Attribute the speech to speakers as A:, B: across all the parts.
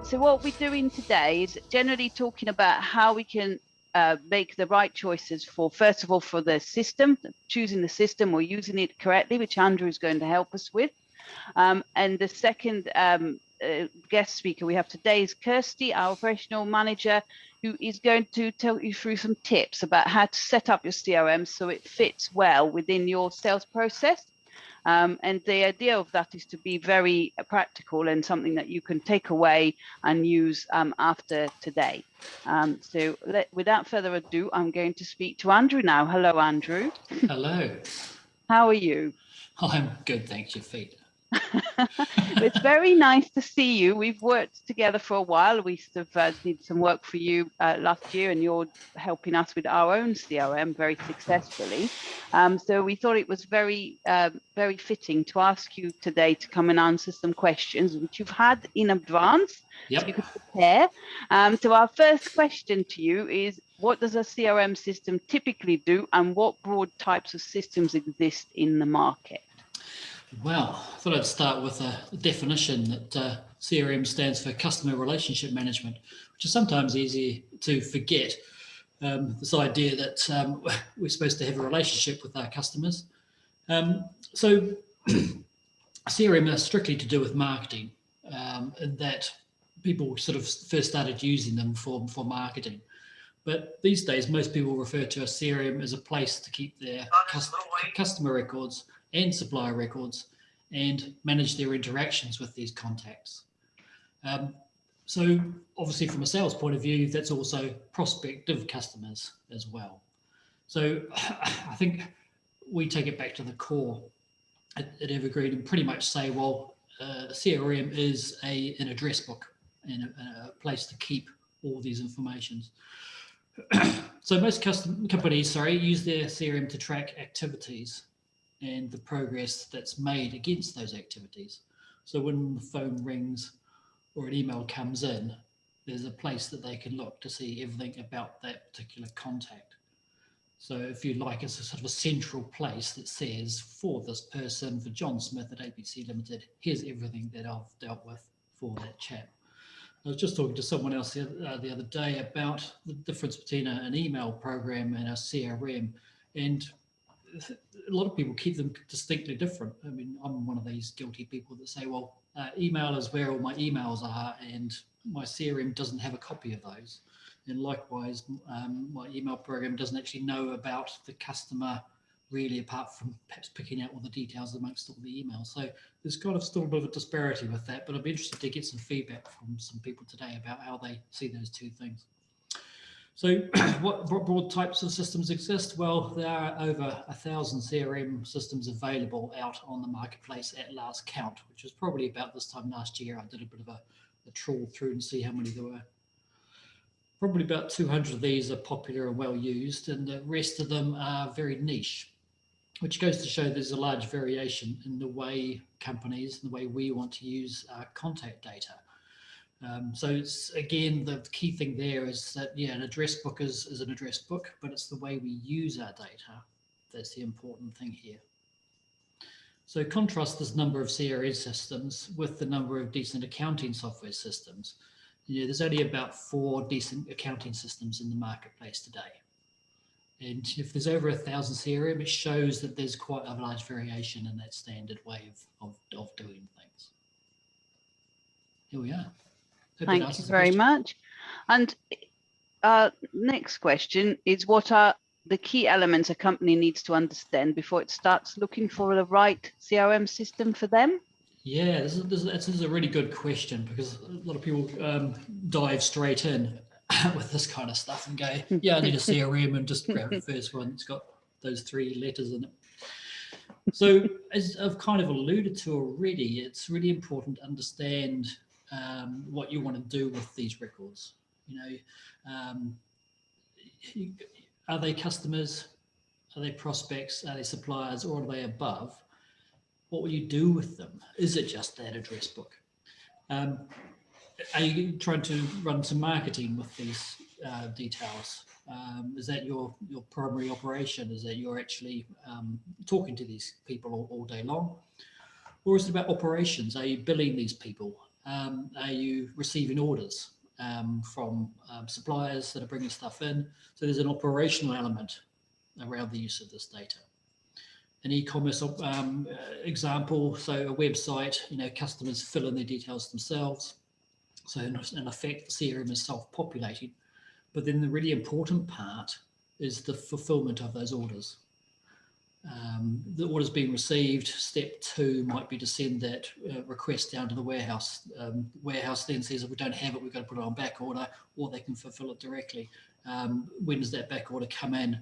A: So what we're doing today is generally talking about how we can make the right choices for, first of all, for the system, choosing the system or using it correctly, which Andrew is going to help us with. And the second guest speaker we have today is Kirsty, our operational manager, who is going to tell you through some tips about how to set up your CRM so it fits well within your sales process. And the idea of that is to be very practical and something that you can take away and use after today. So without further ado, I'm going to speak to Andrew now. Hello, Andrew.
B: Hello.
A: How are you?
B: Oh, I'm good, thanks, your feet.
A: It's very nice to see you. We've worked together for a while. We sort of did some work for you last year, and you're helping us with our own CRM very successfully. So we thought it was very fitting to ask you today to come and answer some questions which you've had in advance.
B: Yep.
A: So you could prepare. So our first question to you is, what does a CRM system typically do, and what broad types of systems exist in the market?
B: Well, I thought I'd start with a definition that CRM stands for Customer Relationship Management, which is sometimes easy to forget. This idea that we're supposed to have a relationship with our customers. So CRM is strictly to do with marketing, in that people sort of first started using them for marketing. But these days, most people refer to a CRM as a place to keep their customer records and supplier records and manage their interactions with these contacts. So obviously from a sales point of view, that's also prospective customers as well. So I think we take it back to the core at Evergreen and pretty much say, well, CRM is an address book and a place to keep all these informations. So most companies use their CRM to track activities and the progress that's made against those activities. So when the phone rings or an email comes in, there's a place that they can look to see everything about that particular contact. So if you like, it's a sort of a central place that says, for this person, for John Smith at ABC Limited, here's everything that I've dealt with for that chap. I was just talking to someone else the other day about the difference between an email program and a CRM, and a lot of people keep them distinctly different. I mean, I'm one of these guilty people that say, well, email is where all my emails are, and my CRM doesn't have a copy of those. And likewise, my email program doesn't actually know about the customer really, apart from perhaps picking out all the details amongst all the emails. So there's kind of still a bit of a disparity with that, but I'd be interested to get some feedback from some people today about how they see those two things. So what broad types of systems exist? Well, there are over 1,000 CRM systems available out on the marketplace at last count, which was probably about this time last year. I did a bit of a trawl through and see how many there were. Probably about 200 of these are popular and well used, and the rest of them are very niche, which goes to show there's a large variation in the way companies, the way we want to use our contact data. So it's, again, the key thing there is that, yeah, an address book is an address book, but it's the way we use our data that's the important thing here. So contrast this number of CRM systems with the number of decent accounting software systems. There's only about 4 decent accounting systems in the marketplace today. And if there's over 1,000 CRM, it shows that there's quite a large variation in that standard way of doing things. Here we are.
A: Thank you very much. And next question is, what are the key elements a company needs to understand before it starts looking for the right CRM system for them? Yeah,
B: this is a really good question, because a lot of people dive straight in with this kind of stuff and go, yeah, I need a CRM, and just grab the first one. It's got those 3 letters in it. So as I've kind of alluded to already, it's really important to understand what you want to do with these records. Are they customers? Are they prospects? Are they suppliers? Or are they above? What will you do with them? Is it just that address book? Are you trying to run some marketing with these details? Is that your primary operation? Is that you're actually talking to these people all day long? Or is it about operations? Are you billing these people? are you receiving orders from suppliers that are bringing stuff in? So there's an operational element around the use of this data. An e-commerce example, so a website, customers fill in their details themselves. So in effect, the CRM is self-populating. But then the really important part is the fulfillment of those orders. The order's being received. Step 2 might be to send that request down to the warehouse. Warehouse then says, if we don't have it, we've got to put it on back order, or they can fulfill it directly. When does that back order come in?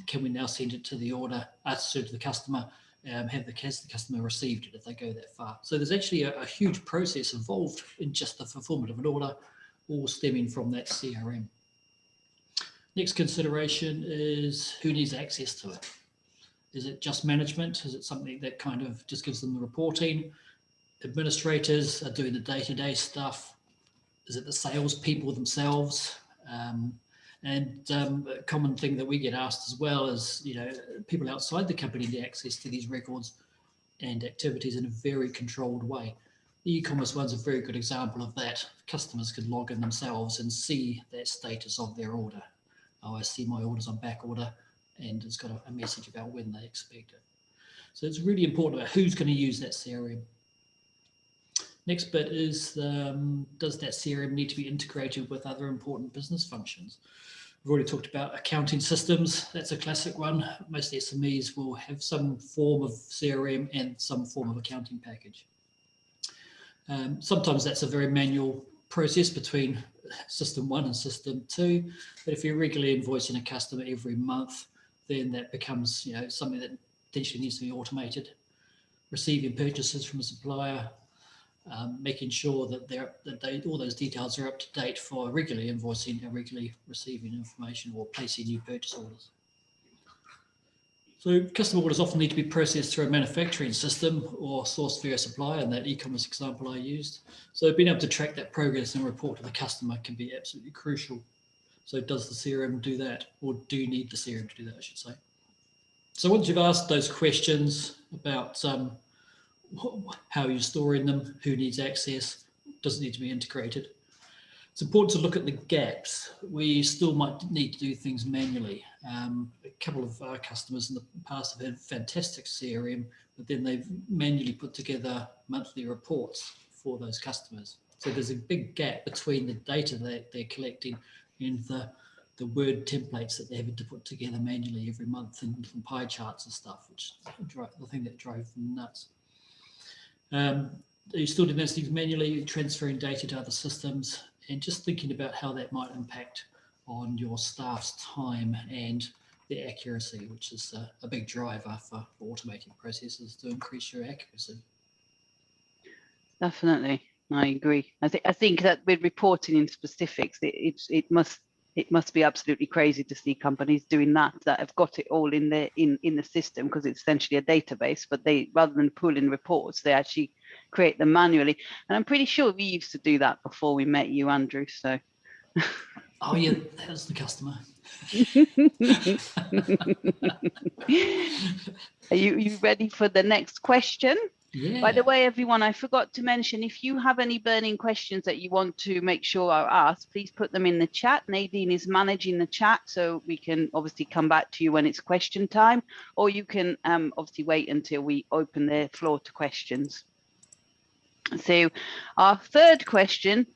B: Can we now send it to the to the customer? Have the customer received it if they go that far? So there's actually a huge process involved in just the fulfillment of an order, all stemming from that CRM. Next consideration is who needs access to it. Is it just management? Is it something that kind of just gives them the reporting? Administrators are doing the day-to-day stuff. Is it the salespeople themselves? And a common thing that we get asked as well is, people outside the company need access to these records and activities in a very controlled way. The e-commerce one's a very good example of that. Customers could log in themselves and see that status of their order. Oh, I see my order's on back order, and it's got a message about when they expect it. So it's really important about who's going to use that CRM. Next bit is, does that CRM need to be integrated with other important business functions? We've already talked about accounting systems. That's a classic one. Most SMEs will have some form of CRM and some form of accounting package. Sometimes that's a very manual process between system 1 and system 2. But if you're regularly invoicing a customer every month, then that becomes something that potentially needs to be automated. Receiving purchases from a supplier, making sure that all those details are up to date for regularly invoicing and regularly receiving information or placing new purchase orders. So customer orders often need to be processed through a manufacturing system or sourced via a supplier in that e-commerce example I used. So being able to track that progress and report to the customer can be absolutely crucial. So does the CRM do that, or do you need the CRM to do that, I should say? So once you've asked those questions about how you're storing them, who needs access, does it need to be integrated, it's important to look at the gaps. We still might need to do things manually. A couple of our customers in the past have had fantastic CRM, but then they've manually put together monthly reports for those customers. So there's a big gap between the data that they're collecting and the word templates that they're having to put together manually every month, and pie charts and stuff, which is the thing that drove them nuts. You still do those things manually, transferring data to other systems, and just thinking about how that might impact on your staff's time and their accuracy, which is a big driver for automating processes to increase your accuracy.
A: Definitely, I agree. I think that with reporting in specifics, it must be absolutely crazy to see companies doing that have got it all in the system, because it's essentially a database, but they, rather than pulling reports, they actually create them manually. And I'm pretty sure we used to do that before we met you, Andrew. So
B: oh yeah, that was the customer.
A: Are you ready for the next question?
B: Yeah.
A: By the way, everyone, I forgot to mention, if you have any burning questions that you want to make sure are asked, please put them in the chat. Nadine is managing the chat, so we can obviously come back to you when it's question time, or you can obviously wait until we open the floor to questions. So our third question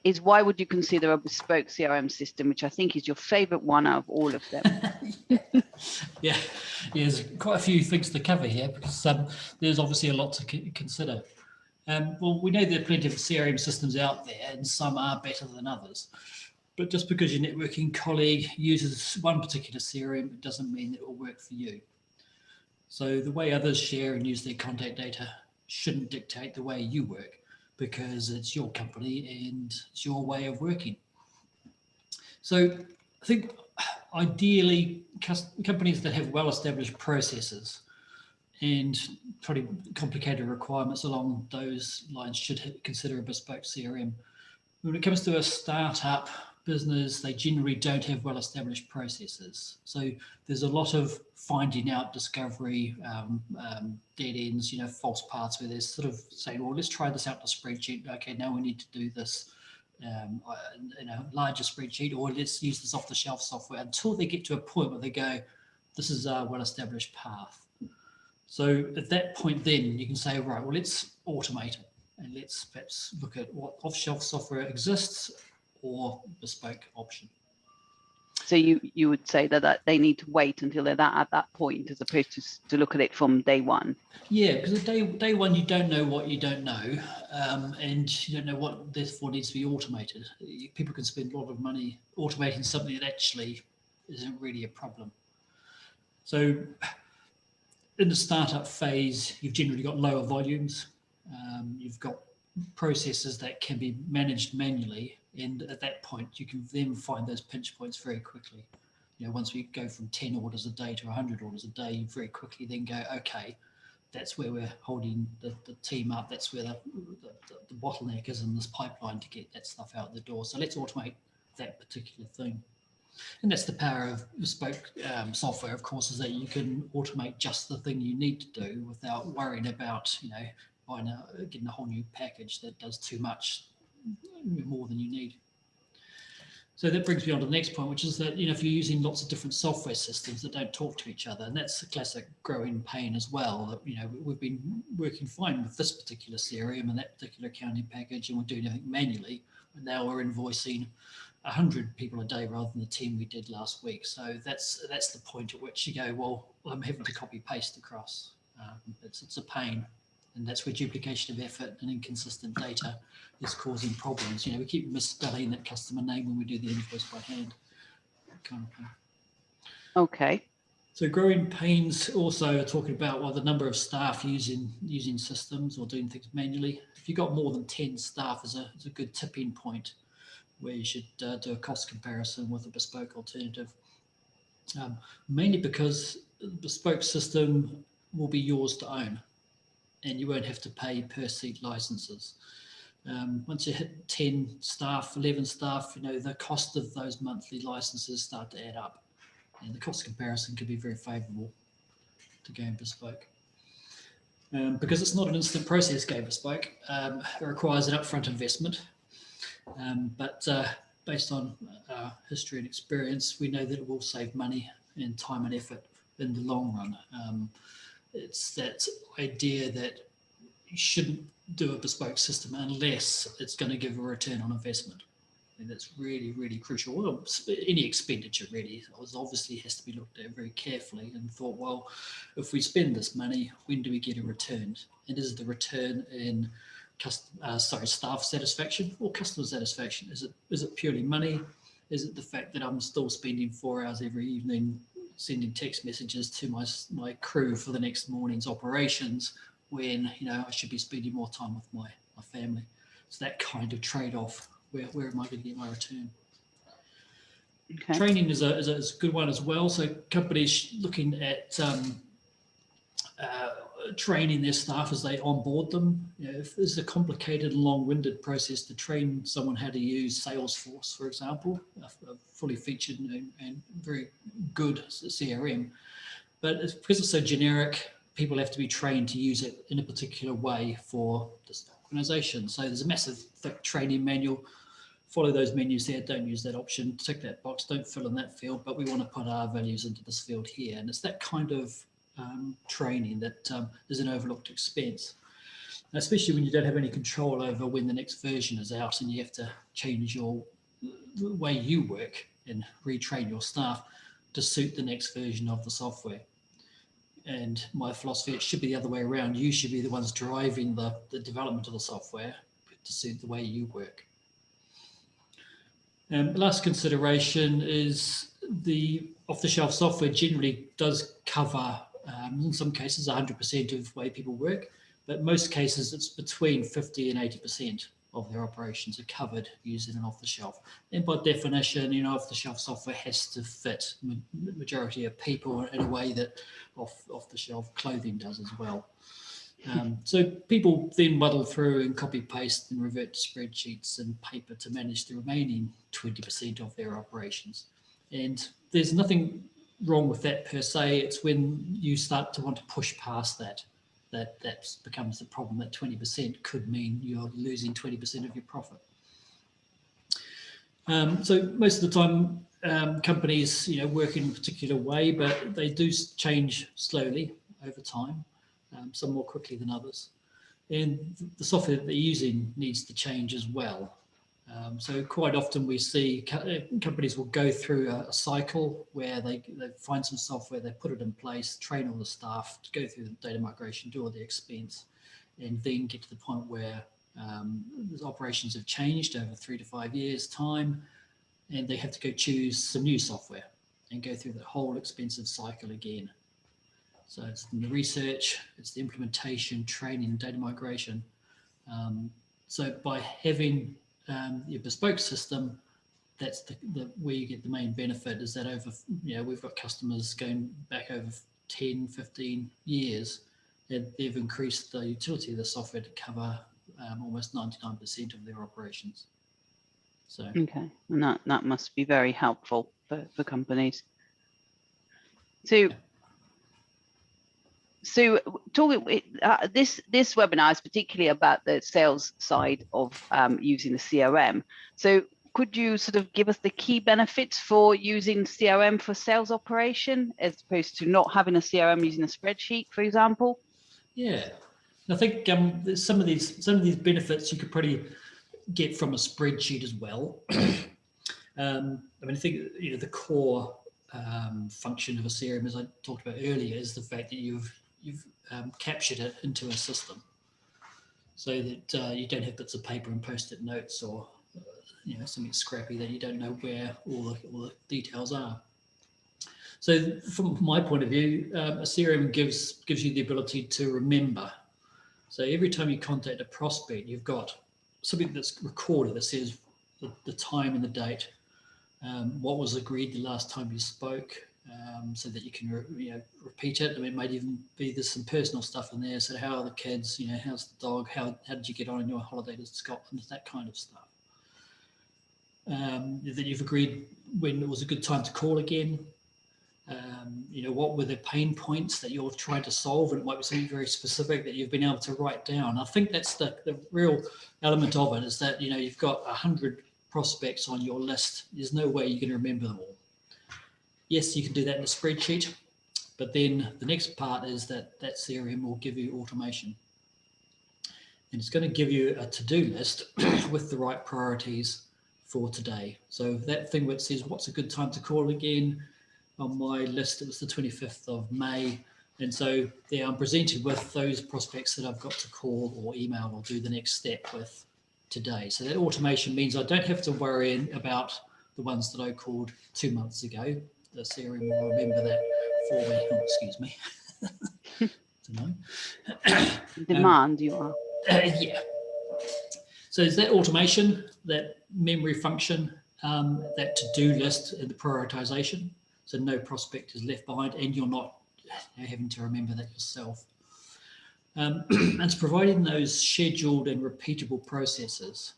A: is, why would you consider a bespoke CRM system, which I think is your favorite one out of all of them?
B: Yeah, there's quite a few things to cover here, because there's obviously a lot to consider. Well, we know there are plenty of CRM systems out there, and some are better than others. But just because your networking colleague uses one particular CRM, it doesn't mean it will work for you. So the way others share and use their contact data shouldn't dictate the way you work, because it's your company and it's your way of working. So I think ideally companies that have well-established processes and pretty complicated requirements along those lines should consider a bespoke CRM. When it comes to a startup, business, they generally don't have well-established processes. So there's a lot of finding out, discovery, dead ends, false paths, where there's sort of saying, well, let's try this out in a spreadsheet. Okay, now we need to do this in a larger spreadsheet, or let's use this off-the-shelf software, until they get to a point where they go, this is a well-established path. So at that point, then you can say, right, well, let's automate it, and let's perhaps look at what off-shelf software exists or bespoke option.
A: So you would say that they need to wait until they're at that point, as opposed to look at it from day one.
B: Yeah, because at day one, you don't know what you don't know, and you don't know what therefore needs to be automated. People can spend a lot of money automating something that actually isn't really a problem. So in the startup phase, you've generally got lower volumes. You've got processes that can be managed manually, and at that point you can then find those pinch points very quickly. Once we go from 10 orders a day to 100 orders a day, you very quickly then go, okay, that's where we're holding the team up. That's where the bottleneck is in this pipeline to get that stuff out the door. So let's automate that particular thing. And that's the power of bespoke software, of course, is that you can automate just the thing you need to do without worrying about, getting a whole new package that does too much, more than you need. So that brings me on to the next point, which is that, if you're using lots of different software systems that don't talk to each other, and that's a classic growing pain as well, that, we've been working fine with this particular CRM and that particular accounting package, and we're doing everything manually, but now we're invoicing 100 people a day rather than the 10 we did last week. So that's the point at which you go, well, I'm having to copy paste across. It's a pain, and that's where duplication of effort and inconsistent data is causing problems. We keep misspelling that customer name when we do the invoice by hand. That kind of thing.
A: Okay.
B: So growing pains also are talking about, the number of staff using systems or doing things manually. If you've got more than 10 staff, is a good tipping point where you should do a cost comparison with a bespoke alternative. Mainly because the bespoke system will be yours to own, and you won't have to pay per seat licenses. Once you hit 10 staff, 11 staff, the cost of those monthly licenses start to add up, and the cost comparison could be very favourable to going bespoke. Because it's not an instant process going bespoke, it requires an upfront investment. But based on history and experience, we know that it will save money and time and effort in the long run. It's that idea that you shouldn't do a bespoke system unless it's going to give a return on investment. And that's really, really crucial. Well, any expenditure really obviously has to be looked at very carefully and thought, well, if we spend this money, when do we get a return? And is the return in staff satisfaction or customer satisfaction? Is it purely money? Is it the fact that I'm still spending 4 hours every evening sending text messages to my crew for the next morning's operations when I should be spending more time with my family? It's that kind of trade-off. Where am I going to get my return? Okay. Training is a good one as well. So companies looking at training their staff as they onboard them. If there's a complicated and long-winded process to train someone how to use Salesforce, for example, a fully featured and very good CRM, but because it's so generic, people have to be trained to use it in a particular way for this organization. So there's a massive thick training manual. Follow those menus there, don't use that option, tick that box, don't fill in that field, but we want to put our values into this field here. And it's that kind of training that is an overlooked expense, especially when you don't have any control over when the next version is out and you have to change the way you work and retrain your staff to suit the next version of the software. And my philosophy, it should be the other way around. You should be the ones driving the development of the software to suit the way you work. Last consideration is the off-the-shelf software generally does cover, in some cases, 100% of the way people work, but most cases it's between 50 and 80% of their operations are covered using an off-the-shelf. And by definition, off-the-shelf software has to fit the majority of people in a way that off-the-shelf clothing does as well. So people then muddle through and copy paste and revert to spreadsheets and paper to manage the remaining 20% of their operations. And there's nothing wrong with that per se. It's when you start to want to push past that becomes the problem. That 20% could mean you're losing 20% of your profit. So most of the time, companies work in a particular way, but they do change slowly over time, some more quickly than others. And the software that they're using needs to change as well. So quite often we see companies will go through a cycle where they find some software, they put it in place, train all the staff to go through the data migration, do all the expense, and then get to the point where the operations have changed over 3 to 5 years' time, and they have to go choose some new software and go through the whole expensive cycle again. So it's the research, it's the implementation, training, data migration. So by having your bespoke system, that's the where you get the main benefit, is that over, we've got customers going back over 10, 15 years, and they've increased the utility of the software to cover almost 99% of their operations. So
A: okay, and that must be very helpful for companies. So this webinar is particularly about the sales side of using the CRM. So could you sort of give us the key benefits for using CRM for sales operation, as opposed to not having a CRM using a spreadsheet, for example?
B: Yeah, I think some of these benefits you could probably get from a spreadsheet as well. I think the core function of a CRM, as I talked about earlier, is the fact that you've captured it into a system, so that you don't have bits of paper and post-it notes or something scrappy that you don't know where all the details are. So from my point of view, a CRM gives you the ability to remember. So every time you contact a prospect, you've got something that's recorded that says the time and the date, what was agreed the last time you spoke, so that you can repeat it. I mean, it might even be there's some personal stuff in there. So how are the kids? How's the dog? How did you get on in your holiday to Scotland? That kind of stuff. That you've agreed when it was a good time to call again. What were the pain points that you're trying to solve, and it might be something very specific that you've been able to write down. I think that's the real element of it, is that you've got 100 prospects on your list. There's no way you can remember them all. Yes, you can do that in a spreadsheet, but then the next part is that CRM will give you automation, and it's going to give you a to-do list with the right priorities for today. So that thing that says what's a good time to call again, on my list it was the 25th of May, and so there I'm presented with those prospects that I've got to call or email or do the next step with today. So that automation means I don't have to worry about the ones that I called 2 months ago. The CRM will remember that for me. Oh, excuse me.
A: Demand you are.
B: Yeah. So is that automation, that memory function, that to-do list and the prioritization, so no prospect is left behind, and you're not having to remember that yourself. And it's providing those scheduled and repeatable processes.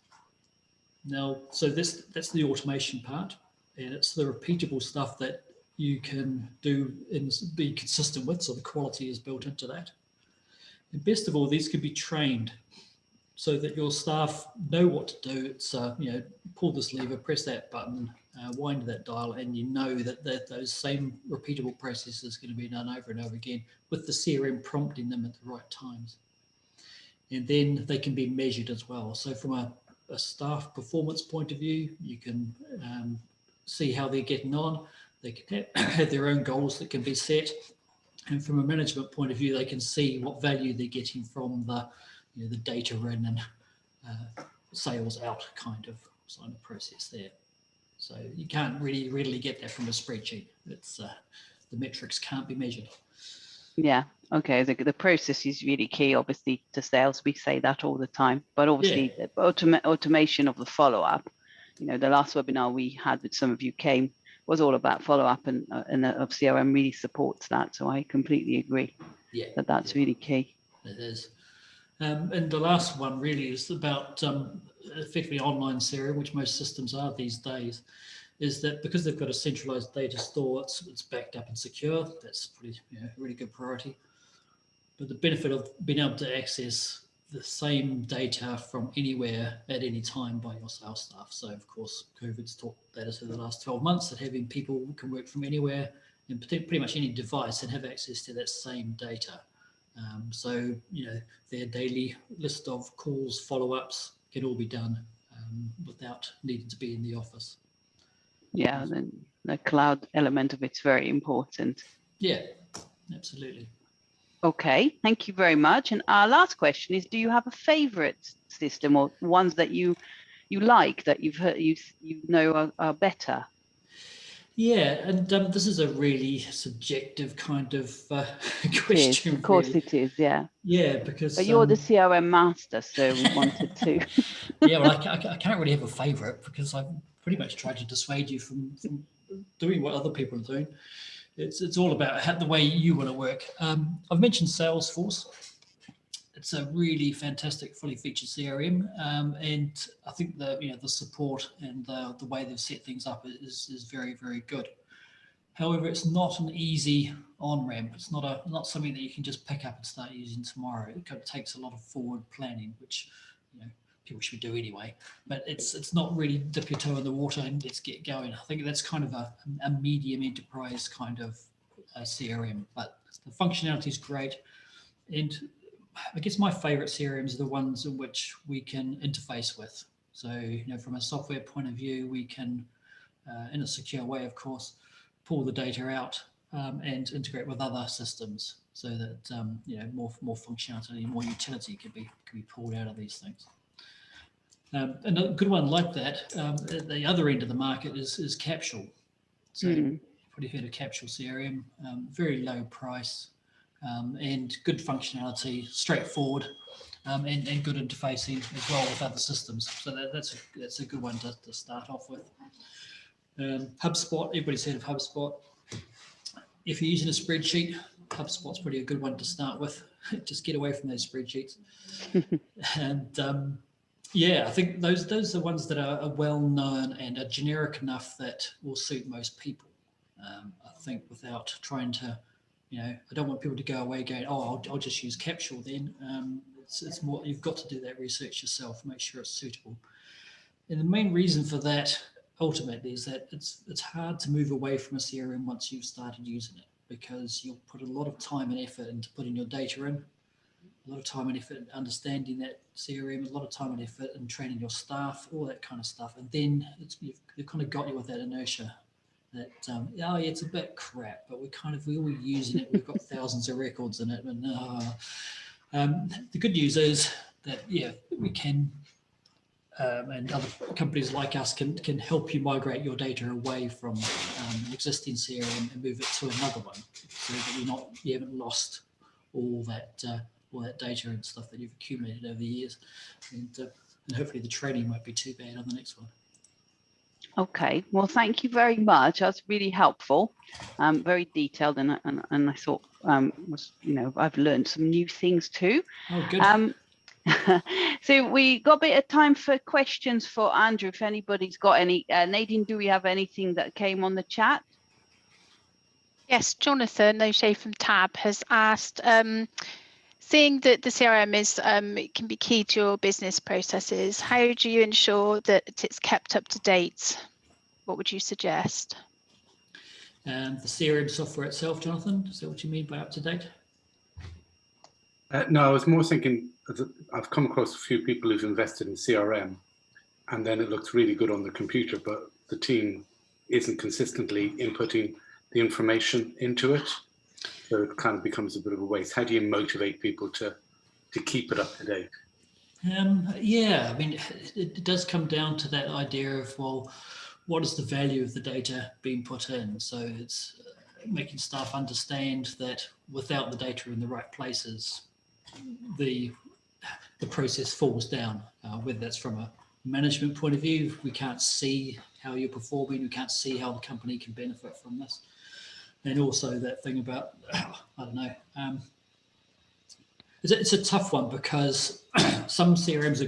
B: Now, so that's the automation part, and it's the repeatable stuff that you can do and be consistent with, so the quality is built into that. And best of all, these can be trained so that your staff know what to do. It's pull this lever, press that button, wind that dial, and you know that those same repeatable processes are going to be done over and over again, with the CRM prompting them at the right times. And then they can be measured as well. So from a staff performance point of view, you can see how they're getting on. They can have their own goals that can be set. And from a management point of view, they can see what value they're getting from the data in and sales out kind of process there. So you can't really readily get that from a spreadsheet. It's the metrics can't be measured. Yeah.
A: Okay. The process is really key, obviously, to sales. We say that all the time, but obviously the automation of the follow-up. The last webinar we had with some of you was all about follow-up, and CRM really supports that. So I completely agree.
B: Yeah.
A: That's really key.
B: It is. And the last one really is about effectively online CRM, which most systems are these days, is that because they've got a centralized data store, it's backed up and secure. That's pretty, really good priority. But the benefit of being able to access the same data from anywhere at any time by your sales staff. So of course, COVID's taught that us for the last 12 months, that having people who can work from anywhere and pretty much any device and have access to that same data. So, their daily list of calls, follow-ups can all be done without needing to be in the office.
A: Yeah, the cloud element of it's very important.
B: Yeah, absolutely.
A: Okay, thank you very much. And our last question is, do you have a favorite system or ones that you like that you've heard are better?
B: Yeah, and this is a really subjective kind of question.
A: Of course it is, yeah.
B: Yeah, because
A: But you're the CRM master, so we wanted to.
B: Yeah, well, I can't really have a favourite because I've pretty much tried to dissuade you from doing what other people are doing. It's all about the way you want to work. I've mentioned Salesforce. It's a really fantastic, fully featured CRM, and I think the support and the way they've set things up is very, very good. However, it's not an easy on-ramp. It's not something that you can just pick up and start using tomorrow. It kind of takes a lot of forward planning, which people should do anyway. But it's not really dip your toe in the water and let's get going. I think that's kind of a medium enterprise kind of CRM, but the functionality is great. And I guess my favorite CRMs are the ones in which we can interface with. So, from a software point of view, we can, in a secure way, of course, pull the data out and integrate with other systems so that, more functionality, more utility can be pulled out of these things. Another good one like that, at the other end of the market is Capsule. So you've probably heard of Capsule CRM, very low price and good functionality, straightforward, and good interfacing as well with other systems. So that's a good one to start off with. HubSpot, everybody's heard of HubSpot. If you're using a spreadsheet, HubSpot's probably a good one to start with. Just get away from those spreadsheets. And I think those are the ones that are well known and are generic enough that will suit most people. I think without trying to, I don't want people to go away going, oh, I'll just use Capsule then. It's more, you've got to do that research yourself, make sure it's suitable. And the main reason for that ultimately is that it's hard to move away from a CRM once you've started using it, because you'll put a lot of time and effort into putting your data in, a lot of time and effort in understanding that CRM, a lot of time and effort in training your staff, all that kind of stuff. And then you've kind of got you with that inertia that, it's a bit crap, but we're all using it. We've got thousands of records in it. And the good news is that, we can, and other companies like us can help you migrate your data away from an existing CRM and move it to another one, so that you haven't lost all that data and stuff that you've accumulated over the years. And hopefully the training won't be too bad on the next one.
A: Okay, well, thank you very much. That's really helpful, very detailed, and I thought I've learned some new things too.
B: Oh, good.
A: So we got a bit of time for questions for Andrew, if anybody's got any. Nadine, do we have anything that came on the chat?
C: Yes, Jonathan O'Shea from Tab has asked, seeing that the CRM is it can be key to your business processes, how do you ensure that it's kept up to date? What would you suggest?
B: The CRM software itself, Jonathan, is that what you mean by up to date?
D: No, I was more thinking, I've come across a few people who've invested in CRM and then it looks really good on the computer, but the team isn't consistently inputting the information into it. So it kind of becomes a bit of a waste. How do you motivate people to keep it up to date?
B: I mean, it does come down to that idea of, well, what is the value of the data being put in? So it's making staff understand that without the data in the right places, the process falls down, whether that's from a management point of view. We can't see how you're performing. We can't see how the company can benefit from this. And also that thing about, It's a tough one because some CRMs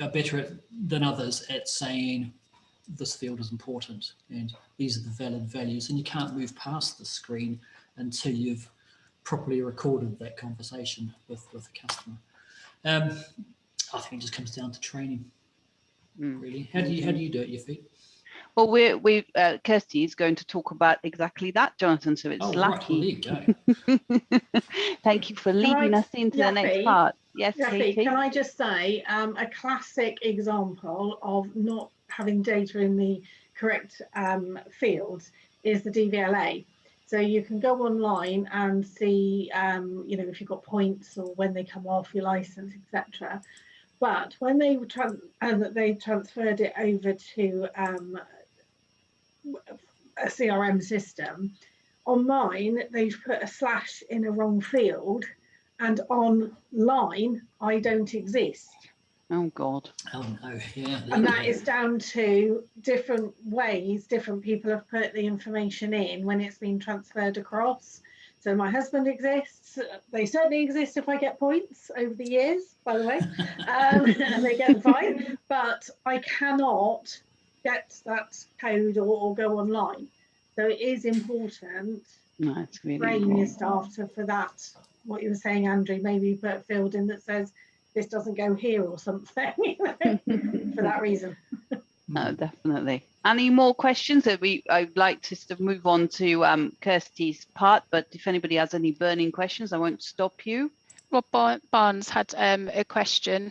B: are better than others at saying this field is important and these are the valid values, and you can't move past the screen until you've properly recorded that conversation with a customer. I think it just comes down to training, really. How do you do it, Yafit?
A: Well, Kirsty is going to talk about exactly that, Jonathan. So it's lucky.
B: Right, well, there you go.
A: Thank you for leading us into the next part. Yes, Katie.
E: Can I just say a classic example of not having data in the correct fields is the DVLA. So you can go online and see, if you've got points or when they come off your license, etc. But when they transferred it over to a CRM system, on mine they've put a slash in a wrong field, and online I don't exist.
A: Oh God.
B: Oh no, yeah.
E: And that is down to different ways different people have put the information in when it's been transferred across. So my husband exists. They certainly exist if I get points over the years, by the way, and they get fine. But I cannot get that code or go online. So it is important.
A: No, it's really
E: train your staff for that. What you were saying, Andrew, maybe put a field in that says this doesn't go here or something for that reason.
A: No, definitely. Any more questions? I'd like to sort of move on to Kirsty's part, but if anybody has any burning questions, I won't stop you.
C: Rob Barnes had a question.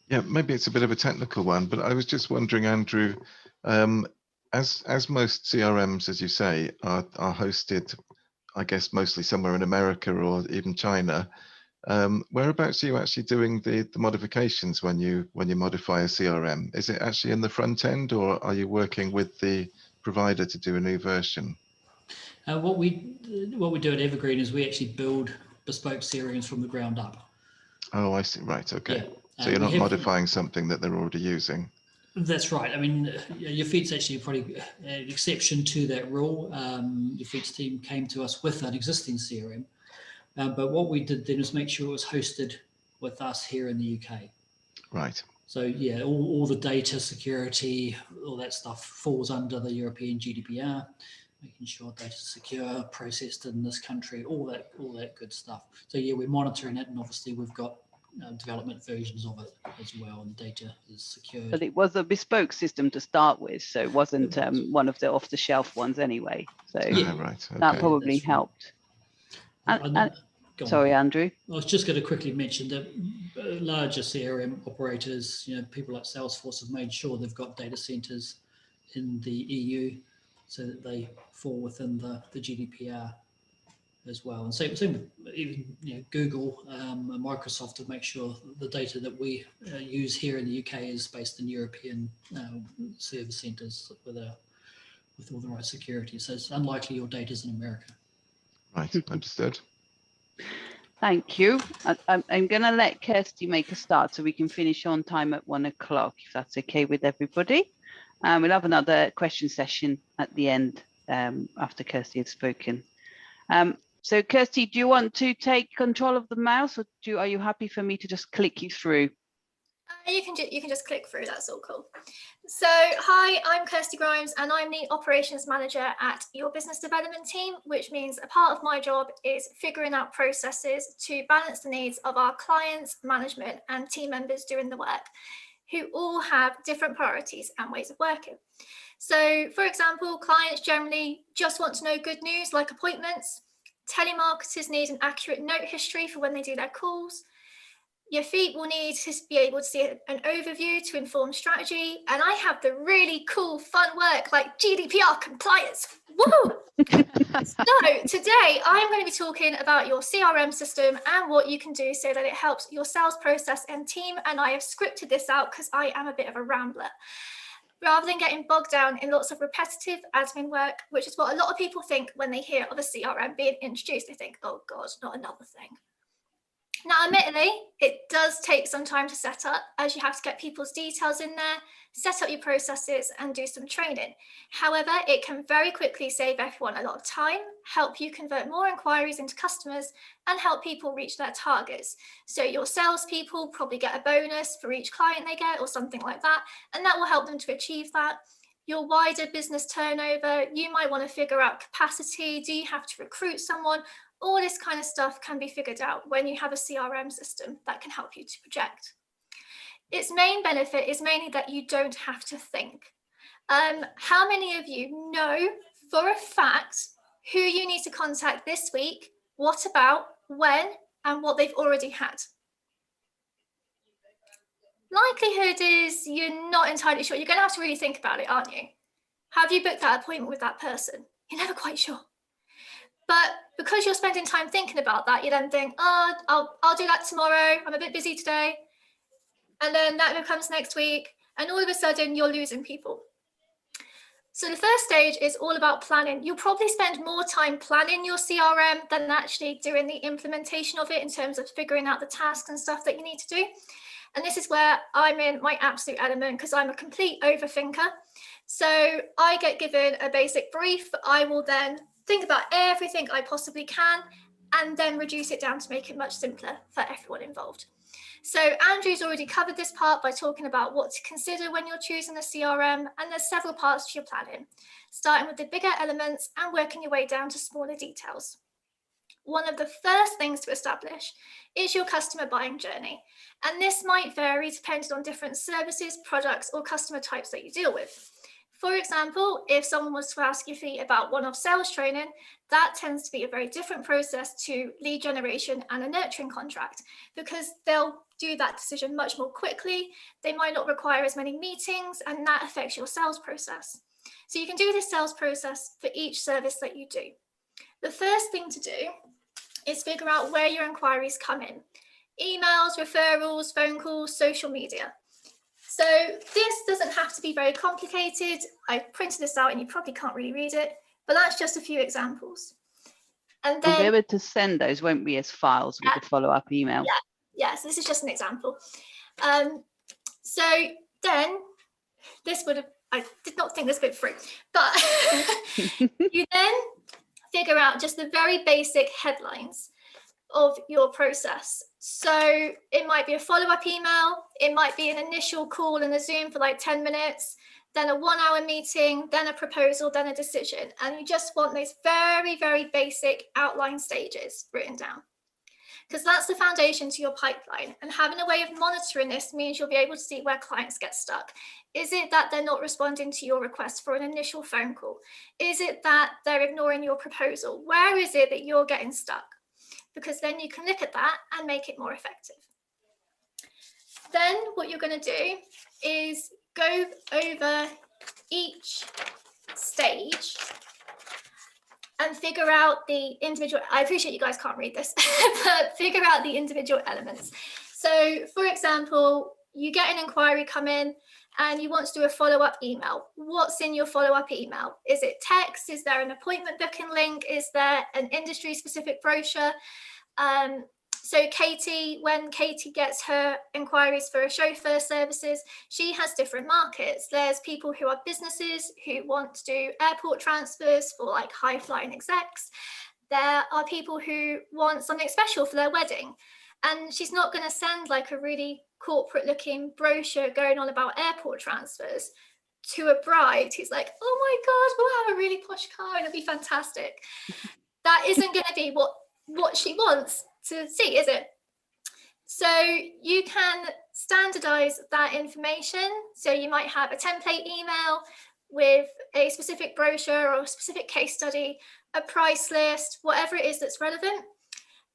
F: Yeah, maybe it's a bit of a technical one, but I was just wondering, Andrew, as most CRMs, as you say, are hosted, I guess, mostly somewhere in America or even China, whereabouts are you actually doing the modifications when you modify a CRM? Is it actually in the front end, or are you working with the provider to do a new version?
B: What we do at Evergreen is we actually build bespoke CRMs from the ground up.
F: Oh, I see. Right. Okay.
B: Yeah.
F: So you're not modifying something that they're already using.
B: That's right. I mean, Yafit's actually probably an exception to that rule. Yafit's team came to us with an existing CRM. But what we did then was make sure it was hosted with us here in the UK.
F: Right.
B: So yeah, all the data security, all that stuff falls under the European GDPR, making sure data is secure, processed in this country, all that good stuff. So yeah, we're monitoring it, and obviously we've got development versions of it as well, and the data is secured.
A: But it was a bespoke system to start with, so it wasn't one of the off-the-shelf ones anyway. So
B: Yeah.
F: Right. Okay.
A: that probably helped. Sorry, Andrew.
B: I was just going to quickly mention that larger CRM operators, people like Salesforce, have made sure they've got data centers in the EU so that they fall within the GDPR as well. And same with even Google and Microsoft to make sure the data that we use here in the UK is based in European service centers with all the right security. So it's unlikely your data's in America.
F: Right. Understood.
A: Thank you. I'm going to let Kirsty make a start so we can finish on time at 1 o'clock, if that's okay with everybody. We'll have another question session at the end after Kirsty has spoken. So Kirsty, do you want to take control of the mouse, or are you happy for me to just click you through?
G: You can just click through, that's all cool. So hi, I'm Kirsty Grimes and I'm the operations manager at your business development team, which means a part of my job is figuring out processes to balance the needs of our clients, management and team members doing the work, who all have different priorities and ways of working. So for example, clients generally just want to know good news like appointments. Telemarketers need an accurate note history for when they do their calls. Yafit will need to be able to see an overview to inform strategy, and I have the really cool fun work like GDPR compliance. Woo! So today I'm going to be talking about your CRM system and what you can do so that it helps your sales process and team, and I have scripted this out because I am a bit of a rambler. Rather than getting bogged down in lots of repetitive admin work, which is what a lot of people think when they hear of a CRM being introduced, they think, oh God, not another thing. Now, admittedly, it does take some time to set up, as you have to get people's details in there, set up your processes and do some training. However, it can very quickly save everyone a lot of time, help you convert more inquiries into customers, and help people reach their targets. So your salespeople probably get a bonus for each client they get or something like that, and that will help them to achieve that. Your wider business turnover, you might want to figure out capacity. Do you have to recruit someone? All this kind of stuff can be figured out when you have a CRM system that can help you to project. Its main benefit is mainly that you don't have to think. How many of you know for a fact who you need to contact this week, what about, when, and what they've already had? Likelihood is you're not entirely sure. You're going to have to really think about it, aren't you? Have you booked that appointment with that person? You're never quite sure. But because you're spending time thinking about that, you then think, oh, I'll do that tomorrow. I'm a bit busy today. And then that becomes next week. And all of a sudden, you're losing people. So the first stage is all about planning. You'll probably spend more time planning your CRM than actually doing the implementation of it in terms of figuring out the tasks and stuff that you need to do. And this is where I'm in my absolute element because I'm a complete overthinker. So I get given a basic brief. I will then think about everything I possibly can and then reduce it down to make it much simpler for everyone involved. So Andrew's already covered this part by talking about what to consider when you're choosing a CRM, and there's several parts to your planning, starting with the bigger elements and working your way down to smaller details. One of the first things to establish is your customer buying journey, and this might vary depending on different services, products, or customer types that you deal with. For example, if someone was to ask you about one-off sales training, that tends to be a very different process to lead generation and a nurturing contract, because they'll do that decision much more quickly. They might not require as many meetings, and that affects your sales process. So you can do this sales process for each service that you do. The first thing to do is figure out where your inquiries come in. Emails, referrals, phone calls, social media. So this doesn't have to be very complicated. I printed this out and you probably can't really read it, but that's just a few examples. And then
A: we'll be able to send those, won't we, as files with the follow-up email?
G: Yeah, so this is just an example. So then this would have, I did not think this bit through, but you then figure out just the very basic headlines of your process. So it might be a follow-up email, it might be an initial call in a Zoom for like 10 minutes, then a 1-hour meeting, then a proposal, then a decision. And you just want those very, very basic outline stages written down, because that's the foundation to your pipeline. And having a way of monitoring this means you'll be able to see where clients get stuck. Is it that they're not responding to your request for an initial phone call? Is it that they're ignoring your proposal? Where is it that you're getting stuck? Because then you can look at that and make it more effective. Then what you're going to do is go over each stage and figure out the individual, I appreciate you guys can't read this, but figure out the individual elements. So for example, you get an inquiry come in and you want to do a follow-up email. What's in your follow-up email? Is it text? Is there an appointment booking link? Is there an industry-specific brochure? So Katie, when Katie gets her inquiries for chauffeur services, she has different markets. There's people who are businesses who want to do airport transfers for like high-flying execs. There are people who want something special for their wedding. And she's not going to send like a really corporate-looking brochure going on about airport transfers to a bride who's like, oh my God, we'll have a really posh car and it'll be fantastic. That isn't going to be what she wants to see, is it? So you can standardize that information. So you might have a template email with a specific brochure or a specific case study, a price list, whatever it is that's relevant.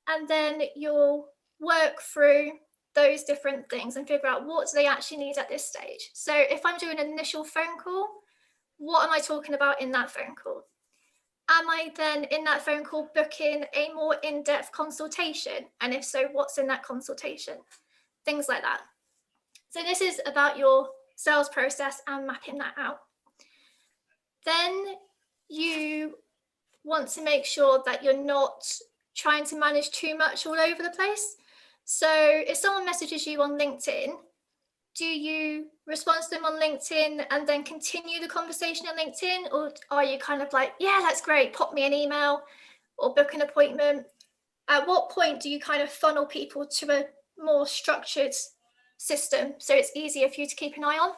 G: And then you'll work through those different things and figure out what do they actually need at this stage. So if I'm doing an initial phone call, what am I talking about in that phone call? Am I then in that phone call booking a more in-depth consultation? And if so, what's in that consultation? Things like that. So this is about your sales process and mapping that out. Then you want to make sure that you're not trying to manage too much all over the place. So if someone messages you on LinkedIn, do you respond to them on LinkedIn and then continue the conversation on LinkedIn? Or are you kind of like, yeah, that's great, pop me an email or book an appointment? At what point do you kind of funnel people to a more structured system so it's easier for you to keep an eye on?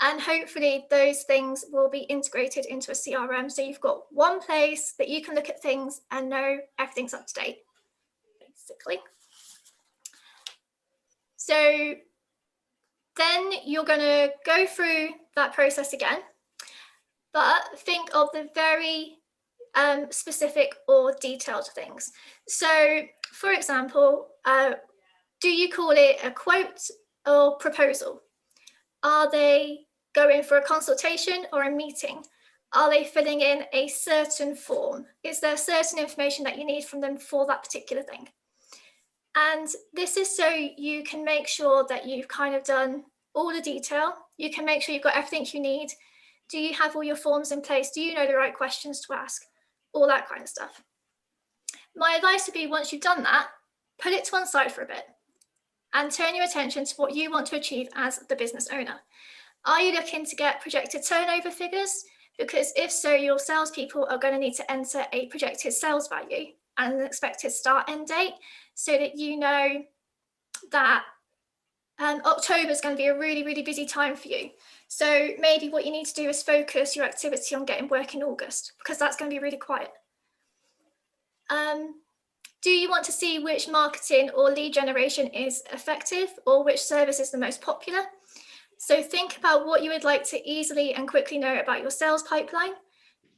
G: And hopefully those things will be integrated into a CRM. So you've got one place that you can look at things and know everything's up to date, basically. So then you're going to go through that process again, but think of the very specific or detailed things. So for example, do you call it a quote or proposal? Are they going for a consultation or a meeting? Are they filling in a certain form? Is there certain information that you need from them for that particular thing? And this is so you can make sure that you've kind of done all the detail. You can make sure you've got everything you need. Do you have all your forms in place? Do you know the right questions to ask? All that kind of stuff. My advice would be, once you've done that, put it to one side for a bit and turn your attention to what you want to achieve as the business owner. Are you looking to get projected turnover figures? Because if so, your salespeople are going to need to enter a projected sales value and an expected start end date so that you know that October is going to be a really, really busy time for you. So maybe what you need to do is focus your activity on getting work in August, because that's going to be really quiet. Do you want to see which marketing or lead generation is effective or which service is the most popular? So think about what you would like to easily and quickly know about your sales pipeline.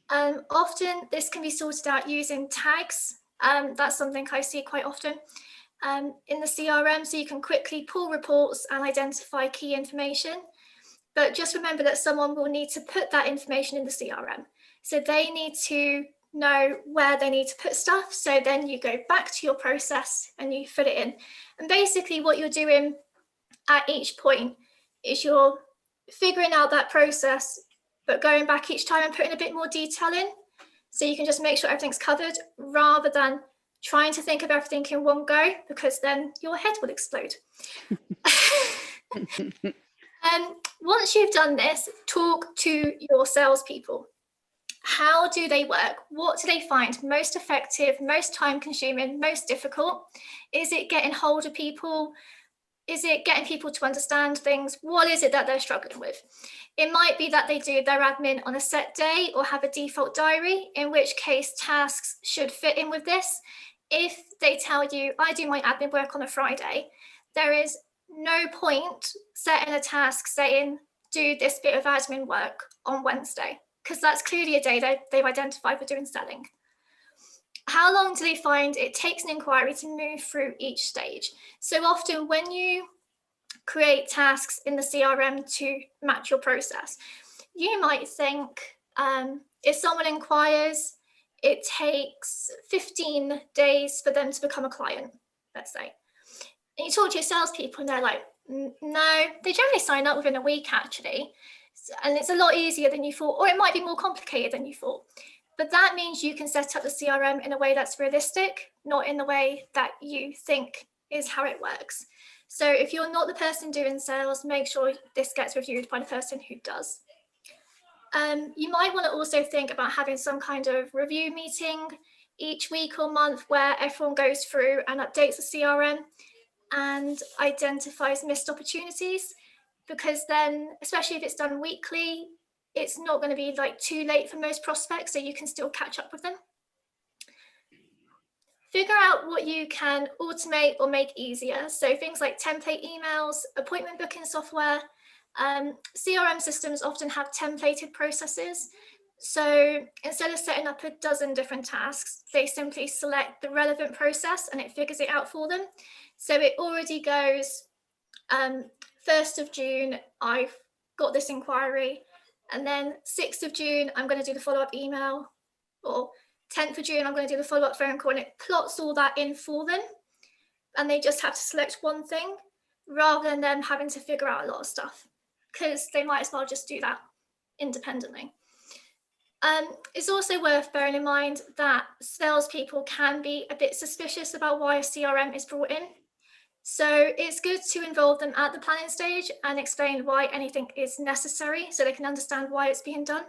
G: Often this can be sorted out using tags. That's something I see quite often in the CRM, so you can quickly pull reports and identify key information. But just remember that someone will need to put that information in the CRM. So they need to know where they need to put stuff. So then you go back to your process and you fill it in. And basically what you're doing at each point is you're figuring out that process, but going back each time and putting a bit more detail in. So you can just make sure everything's covered rather than trying to think of everything in one go, because then your head will explode. Once you've done this, talk to your salespeople. How do they work? What do they find most effective, most time consuming, most difficult? Is it getting hold of people? Is it getting people to understand things? What is it that they're struggling with? It might be that they do their admin on a set day or have a default diary, in which case tasks should fit in with this. If they tell you, I do my admin work on a Friday, there is no point setting a task saying, do this bit of admin work on Wednesday, because that's clearly a day that they've identified for doing selling. How long do they find it takes an inquiry to move through each stage? So often when you create tasks in the CRM to match your process, you might think if someone inquires, it takes 15 days for them to become a client, let's say. And you talk to your salespeople and they're like, no, they generally sign up within a week actually. And it's a lot easier than you thought, or it might be more complicated than you thought. But that means you can set up the CRM in a way that's realistic, not in the way that you think is how it works. So if you're not the person doing sales, make sure this gets reviewed by the person who does. You might want to also think about having some kind of review meeting each week or month where everyone goes through and updates the CRM and identifies missed opportunities, because then, especially if it's done weekly, it's not going to be like too late for most prospects, so you can still catch up with them. Figure out what you can automate or make easier. So things like template emails, appointment booking software. CRM systems often have templated processes. So instead of setting up a dozen different tasks, they simply select the relevant process and it figures it out for them. So it already goes, 1st of June, I've got this inquiry. And then 6th of June, I'm going to do the follow-up email, or 10th of June, I'm going to do the follow-up phone call, and it plots all that in for them. And they just have to select one thing rather than them having to figure out a lot of stuff, because they might as well just do that independently. It's also worth bearing in mind that salespeople can be a bit suspicious about why a CRM is brought in. So it's good to involve them at the planning stage and explain why anything is necessary so they can understand why it's being done.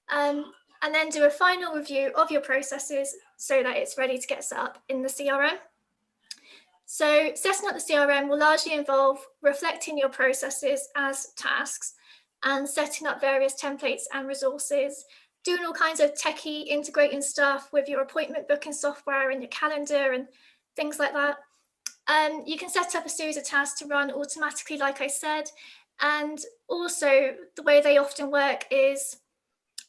G: And then do a final review of your processes so that it's ready to get set up in the CRM. So setting up the CRM will largely involve reflecting your processes as tasks and setting up various templates and resources, doing all kinds of techie integrating stuff with your appointment booking software and your calendar and things like that. You can set up a series of tasks to run automatically, like I said. And also the way they often work is,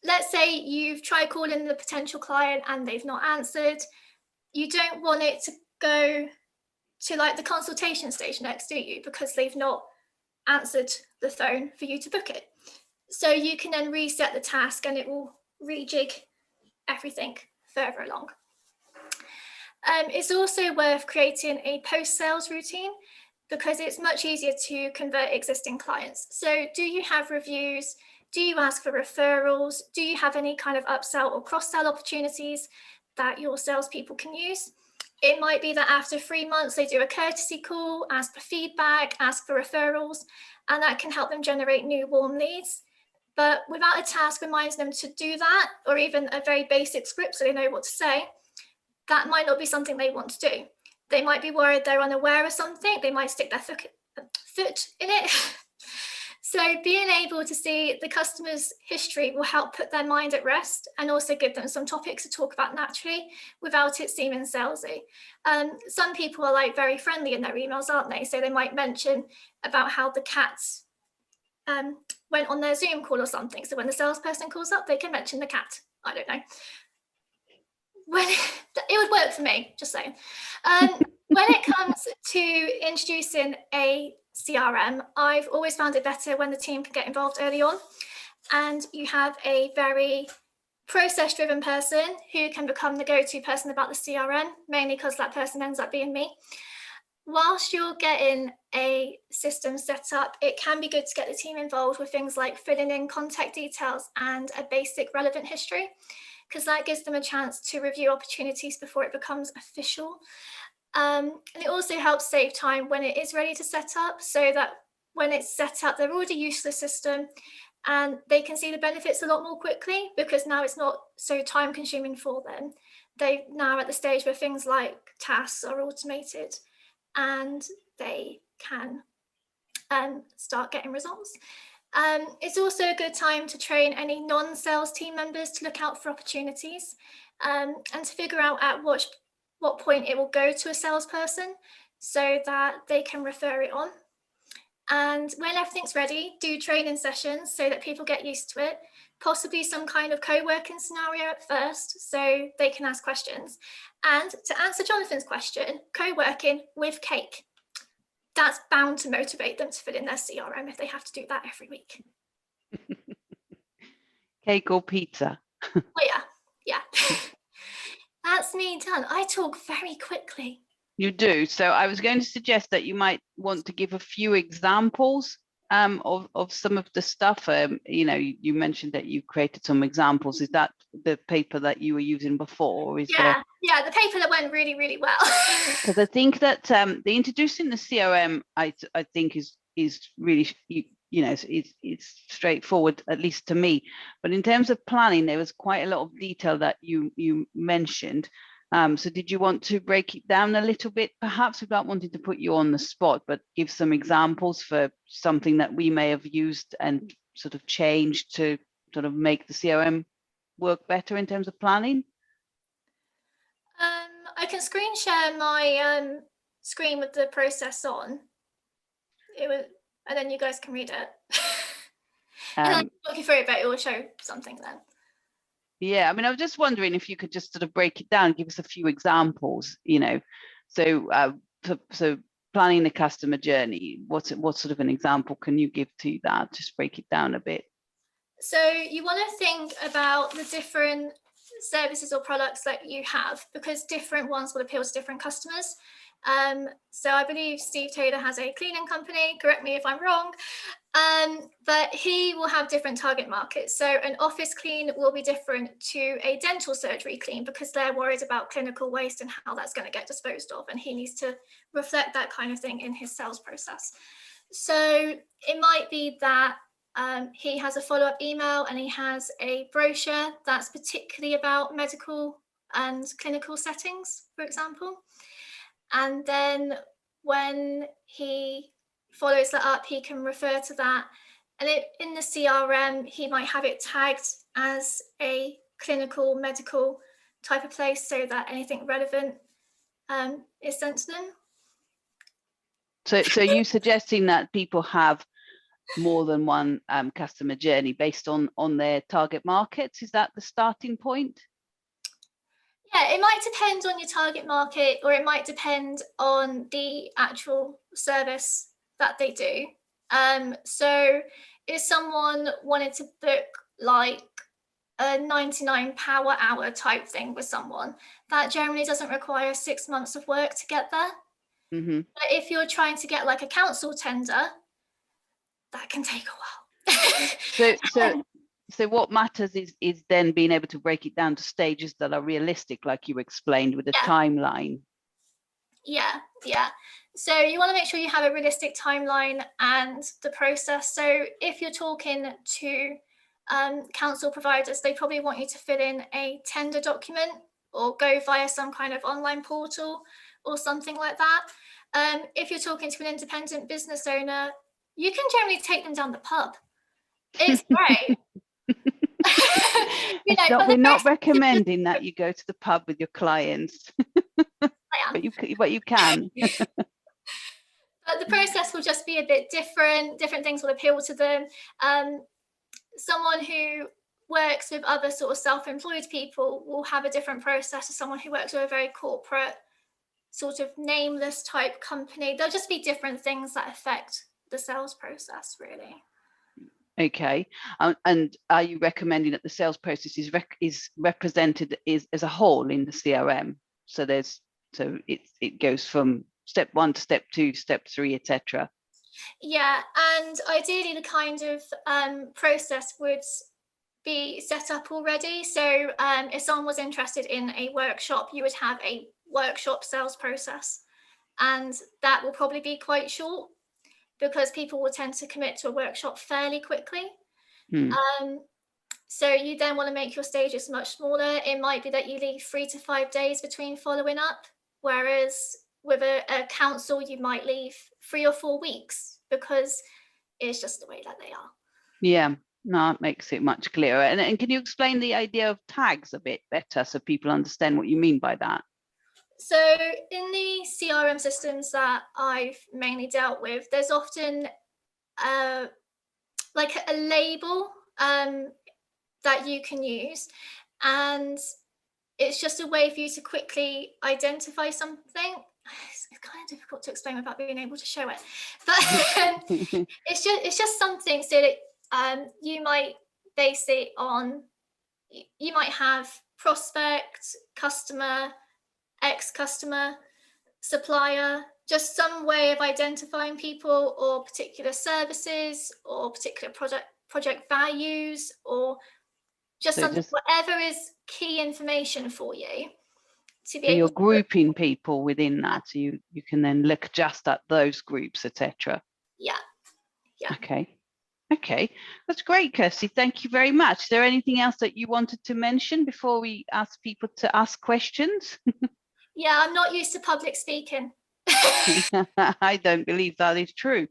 G: let's say you've tried calling the potential client and they've not answered. You don't want it to go to like the consultation stage next, do you? Because they've not answered the phone for you to book it. So you can then reset the task and it will rejig everything further along. It's also worth creating a post-sales routine because it's much easier to convert existing clients. So do you have reviews? Do you ask for referrals? Do you have any kind of upsell or cross-sell opportunities that your salespeople can use? It might be that after 3 months, they do a courtesy call, ask for feedback, ask for referrals, and that can help them generate new warm leads. But without a task reminding them to do that, or even a very basic script so they know what to say, that might not be something they want to do. They might be worried they're unaware of something. They might stick their foot in it. So being able to see the customer's history will help put their mind at rest and also give them some topics to talk about naturally without it seeming salesy. Some people are like very friendly in their emails, aren't they? So they might mention about how the cats went on their Zoom call or something. So when the salesperson calls up, they can mention the cat. I don't know. It would work for me, just saying. When it comes to introducing a CRM, I've always found it better when the team can get involved early on and you have a very process-driven person who can become the go-to person about the CRM, mainly because that person ends up being me. Whilst you're getting a system set up, it can be good to get the team involved with things like filling in contact details and a basic relevant history, because that gives them a chance to review opportunities before it becomes official. And it also helps save time when it is ready to set up, so that when it's set up, they're already used to the system and they can see the benefits a lot more quickly because now it's not so time consuming for them. They're now at the stage where things like tasks are automated and they can start getting results. It's also a good time to train any non-sales team members to look out for opportunities and to figure out at what point it will go to a salesperson so that they can refer it on. And when everything's ready, do training sessions so that people get used to it, possibly some kind of co-working scenario at first so they can ask questions. And to answer Jonathan's question, co-working with cake. That's bound to motivate them to fill in their CRM if they have to do that every week.
A: Cake or pizza?
G: Oh yeah. That's me done. I talk very quickly.
A: You do. So I was going to suggest that you might want to give a few examples of some of the stuff. You mentioned that you created some examples. Is that the paper that you were using before? Or is
G: yeah, the paper that went really, really well.
A: Because I think that the introducing the CRM, I think is really, it's straightforward, at least to me. But in terms of planning, there was quite a lot of detail that you mentioned. So did you want to break it down a little bit, perhaps, without wanting to put you on the spot, but give some examples for something that we may have used and sort of changed to sort of make the CRM work better in terms of planning?
G: I can screen share my screen with the process on. And then you guys can read it. And then I'll talk you through it, but it will show something then.
A: Yeah, I mean, I was just wondering if you could just sort of break it down, give us a few examples, So planning the customer journey, what sort of an example can you give to that? Just break it down a bit.
G: So you want to think about the different services or products that you have, because different ones will appeal to different customers. So I believe Steve Taylor has a cleaning company, correct me if I'm wrong. But he will have different target markets. So an office clean will be different to a dental surgery clean because they're worried about clinical waste and how that's going to get disposed of. And he needs to reflect that kind of thing in his sales process. So it might be that he has a follow-up email and he has a brochure that's particularly about medical and clinical settings, for example. And then when he follows that up, he can refer to that. And in the CRM, he might have it tagged as a clinical, medical type of place so that anything relevant is sent to them.
A: So you suggesting that people have more than one customer journey based on their target markets? Is that the starting point?
G: Yeah, it might depend on your target market, or it might depend on the actual service that they do. So if someone wanted to book like a 99 power hour type thing with someone, that generally doesn't require 6 months of work to get there.
A: Mm-hmm.
G: But if you're trying to get like a council tender, that can take a while.
A: So what matters is then being able to break it down to stages that are realistic, like you explained with a timeline.
G: Yeah. So you want to make sure you have a realistic timeline and the process. So if you're talking to council providers, they probably want you to fill in a tender document or go via some kind of online portal or something like that. If you're talking to an independent business owner, you can generally take them down the pub. It's great.
A: We're not recommending that you go to the pub with your clients. But you can.
G: But the process will just be a bit different. Different things will appeal to them. Someone who works with other sort of self-employed people will have a different process to someone who works with a very corporate sort of nameless type company. There'll just be different things that affect the sales process, really.
A: Okay, and are you recommending that the sales process is represented as a whole in the CRM? So it goes from step 1 to step 2, step 3, etc.
G: Yeah, and ideally the kind of process would be set up already. So if someone was interested in a workshop, you would have a workshop sales process, and that will probably be quite short because people will tend to commit to a workshop fairly quickly. So you then want to make your stages much smaller. It might be that you leave 3 to 5 days between following up, whereas with a council, you might leave 3 or 4 weeks because it's just the way that they are.
A: Yeah, no, it makes it much clearer. And can you explain the idea of tags a bit better so people understand what you mean by that?
G: So in the CRM systems that I've mainly dealt with, there's often like a label that you can use, and it's just a way for you to quickly identify something. It's kind of difficult to explain without being able to show it, but it's just something so that you might base it on. You might have prospect, customer, ex-customer, supplier, just some way of identifying people or particular services or particular project values, or just whatever is key information for you to be able
A: you're grouping people within that, so you can then look just at those groups, etc.
G: Yeah.
A: Okay, that's great, Kirsty. Thank you very much. Is there anything else that you wanted to mention before we ask people to ask questions?
G: Yeah, I'm not used to public speaking.
A: I don't believe that is true.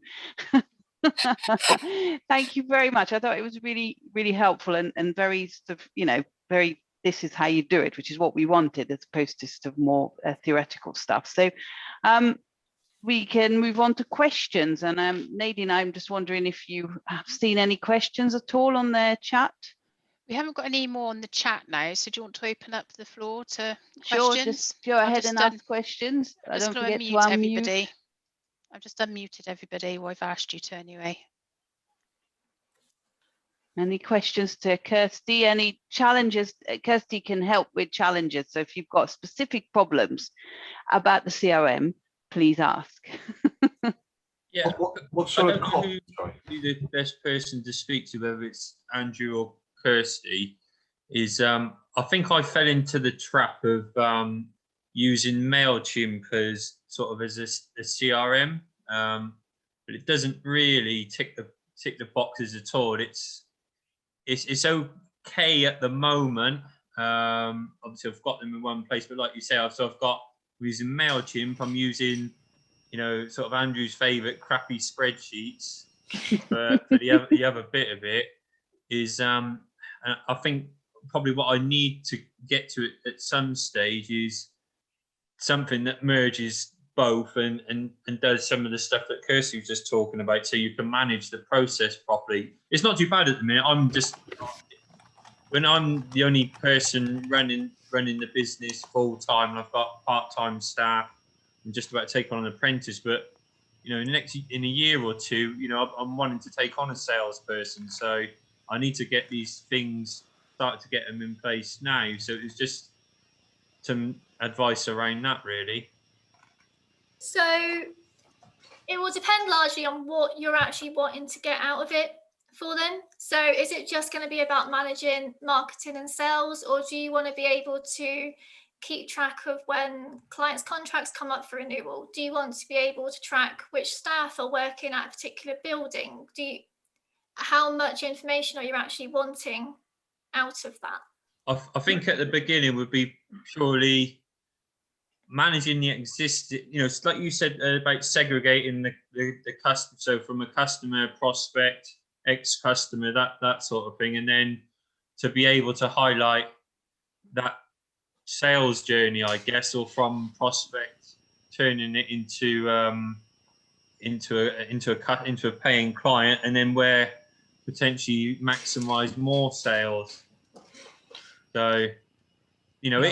A: Thank you very much. I thought it was really, really helpful and very sort of, very, this is how you do it, which is what we wanted, as opposed to sort of more theoretical stuff. So we can move on to questions. And Nadine, I'm just wondering if you have seen any questions at all on their chat.
C: We haven't got any more on the chat now, so do you want to open up the floor to
A: Sure,
C: questions?
A: just go ahead and ask questions. I don't forget to unmute
C: everybody. I've just unmuted everybody. Well, I've asked you to anyway.
A: Any questions to Kirsty? Any challenges? Kirsty can help with challenges. So if you've got specific problems about the CRM, please ask.
H: Yeah.
D: What sort of cost? Sorry.
H: probably the best person to speak to, whether it's Andrew or Kirsty, is I think I fell into the trap of using MailChimp as sort of as a CRM, but it doesn't really tick the boxes at all. It's okay at the moment. Obviously, I've got them in one place, but like you say, I've got using MailChimp. I'm using, you know, sort of Andrew's favourite crappy spreadsheets. For the other bit of it is, I think probably what I need to get to at some stage is something that merges both and does some of the stuff that Kirsty was just talking about, so you can manage the process properly. It's not too bad at the minute. When I'm the only person running the business full time, and I've got part-time staff, I'm just about to take on an apprentice, but you know, in a year or two, you know, I'm wanting to take on a salesperson, so I need to get these things, start to get them in place now. So it's just some advice around that, really.
G: So it will depend largely on what you're actually wanting to get out of it for them. So is it just going to be about managing marketing and sales, or do you want to be able to keep track of when clients' contracts come up for renewal? Do you want to be able to track which staff are working at a particular building? How much information are you actually wanting out of that?
H: I think at the beginning would be purely managing the existing, you know, like you said about segregating the customer, so from a customer, prospect, ex-customer, that sort of thing, and then to be able to highlight that sales journey, I guess, or from prospect turning it into a paying client, and then where potentially you maximize more sales. So, you know,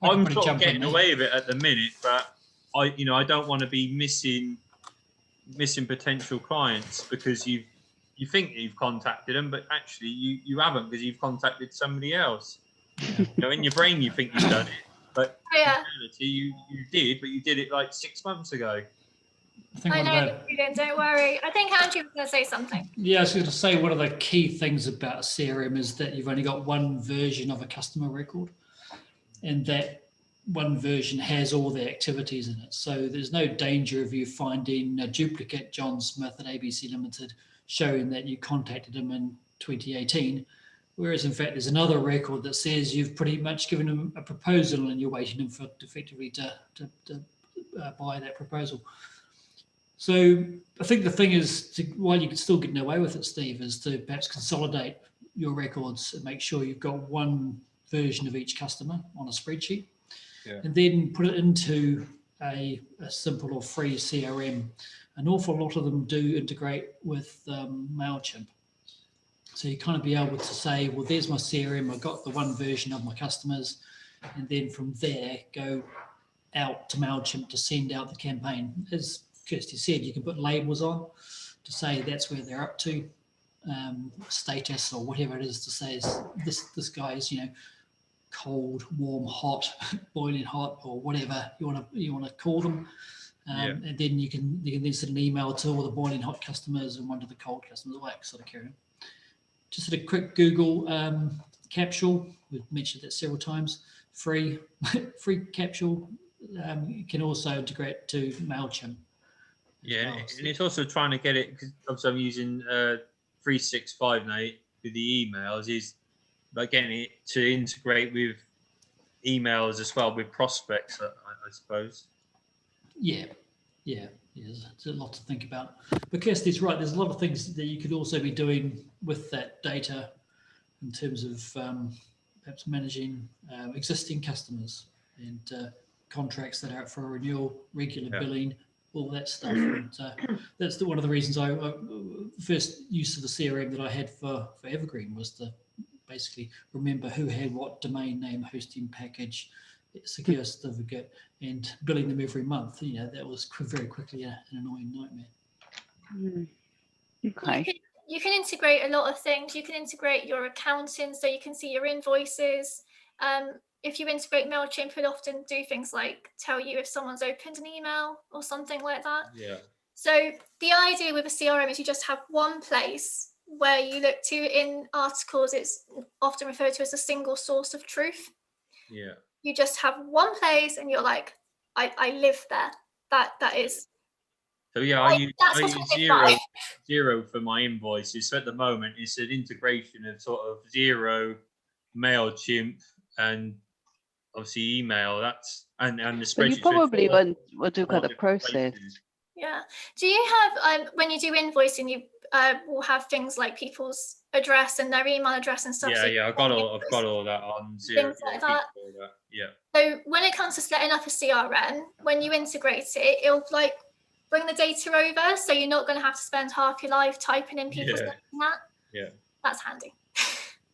H: I'm sort of getting away with it at the minute, but I don't want to be missing potential clients because you think you've contacted them, but actually you haven't, because you've contacted somebody else. You know, in your brain you think you've done it, but in reality you did, but you did it like 6 months ago.
G: I know, don't worry. I think Andrew was going to say something.
B: Yeah, I was going to say one of the key things about CRM is that you've only got one version of a customer record, and that one version has all the activities in it. So there's no danger of you finding a duplicate John Smith at ABC Limited showing that you contacted him in 2018, whereas in fact there's another record that says you've pretty much given him a proposal and you're waiting him for effectively to buy that proposal. So I think the thing is, while you can still get away with it, Steve, is to perhaps consolidate your records and make sure you've got one version of each customer on a spreadsheet, and then put it into a simple or free CRM. An awful lot of them do integrate with MailChimp. So you kind of be able to say, well, there's my CRM, I've got the one version of my customers, and then from there go out to MailChimp to send out the campaign. As Kirsty said, you can put labels on to say that's where they're up to, status or whatever it is, to say is this guy is, you know, cold, warm, hot, boiling hot, or whatever you want to call them, and then you can then send an email to all the boiling hot customers and one to the cold customers, all that sort of carry on. Just a quick Google capsule. We've mentioned that several times. Free capsule. You can also integrate to MailChimp.
H: Yeah, and it's also trying to get it, because obviously I'm using 365 now with the emails, is like getting it to integrate with emails as well, with prospects, I suppose. Yeah,
B: there's a lot to think about. But Kirsty's right, there's a lot of things that you could also be doing with that data in terms of perhaps managing existing customers and contracts that are out for a renewal, regular billing, all that stuff. And that's one of the reasons I first use of the CRM that I had for Evergreen was to basically remember who had what domain name, hosting package, secure certificate, and billing them every month. You know, that was very quickly an annoying nightmare.
A: Okay.
G: You can integrate a lot of things. You can integrate your accounting, so you can see your invoices. If you integrate MailChimp, it'll often do things like tell you if someone's opened an email or something like that.
H: Yeah.
G: So the idea with a CRM is you just have one place where you look to. In articles, it's often referred to as a single source of truth.
H: Yeah.
G: You just have one place and you're like, I live there. That is.
H: So yeah, I use
G: Like.
H: Zero for my invoices. So at the moment, it's an integration of sort of Zero, MailChimp, and obviously email. That's and the spreadsheet.
A: But you probably want to look at the process.
G: Yeah. Do you have when you do invoicing, you will have things like people's address and their email address and stuff?
H: Yeah,
G: so
H: yeah, I've got all that on Zero.
G: Things like that.
H: Yeah.
G: So when it comes to setting up a CRM, when you integrate it, it'll like bring the data over, so you're not going to have to spend half your life typing in people's names and that.
H: Yeah.
G: That's handy.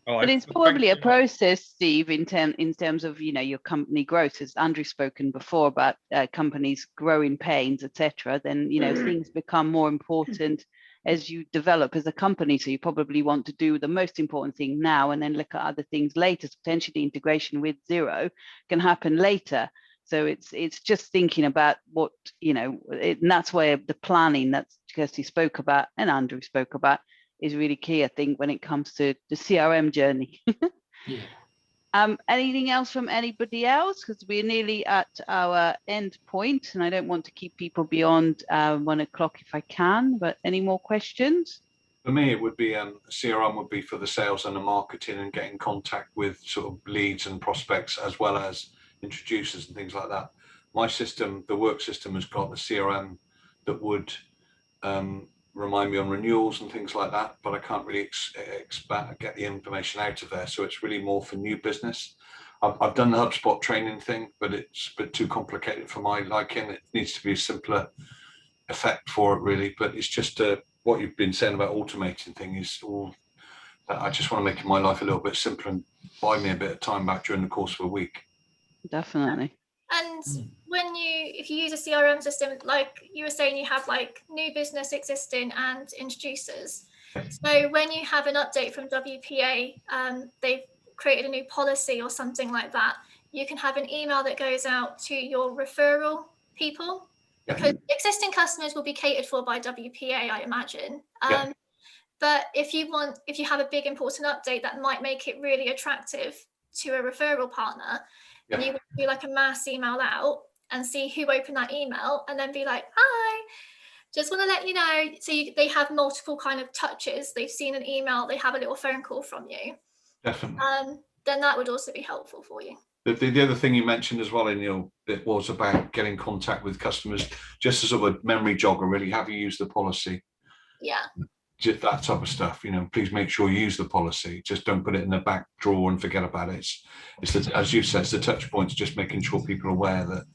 A: But it's probably a process, Steve, in terms of, you know, your company growth. As Andrew's spoken before about companies growing pains, etc. Then, you know, things become more important as you develop as a company. So you probably want to do the most important thing now and then look at other things later. So potentially the integration with Zero can happen later. So it's just thinking about what, you know, and that's where the planning that Kirsty spoke about and Andrew spoke about is really key, I think, when it comes to the CRM journey.
B: Yeah.
A: Anything else from anybody else? Because we're nearly at our end point and I don't want to keep people beyond 1 o'clock if I can, but any more questions?
I: For me, it would be CRM would be for the sales and the marketing and getting contact with sort of leads and prospects as well as introducers and things like that. My system, the work system, has got the CRM that would remind me on renewals and things like that, but I can't really get the information out of there. So it's really more for new business. I've done the HubSpot training thing, but it's a bit too complicated for my liking. It needs to be a simpler effect for it, really. But it's just what you've been saying about automating thing is all. I just want to make my life a little bit simpler and buy me a bit of time back during the course of a week.
A: Definitely.
G: And if you use a CRM system, like you were saying, you have like new business, existing, and introducers. So when you have an update from WPA, they've created a new policy or something like that, you can have an email that goes out to your referral people, because existing customers will be catered for by WPA, I imagine. But if you have a big important update that might make it really attractive to a referral partner, and you would do like a mass email out and see who opened that email and then be like, hi, just want to let you know. So they have multiple kind of touches. They've seen an email, they have a little phone call from you.
I: Definitely.
G: Then that would also be helpful for you.
I: The other thing you mentioned as well in your bit was about getting contact with customers, just as sort of a memory jogger, really. Have you used the policy?
G: Yeah.
I: Just that type of stuff, you know, please make sure you use the policy. Just don't put it in the back drawer and forget about it. It's the, as you said, it's the touch points, just making sure people are aware that,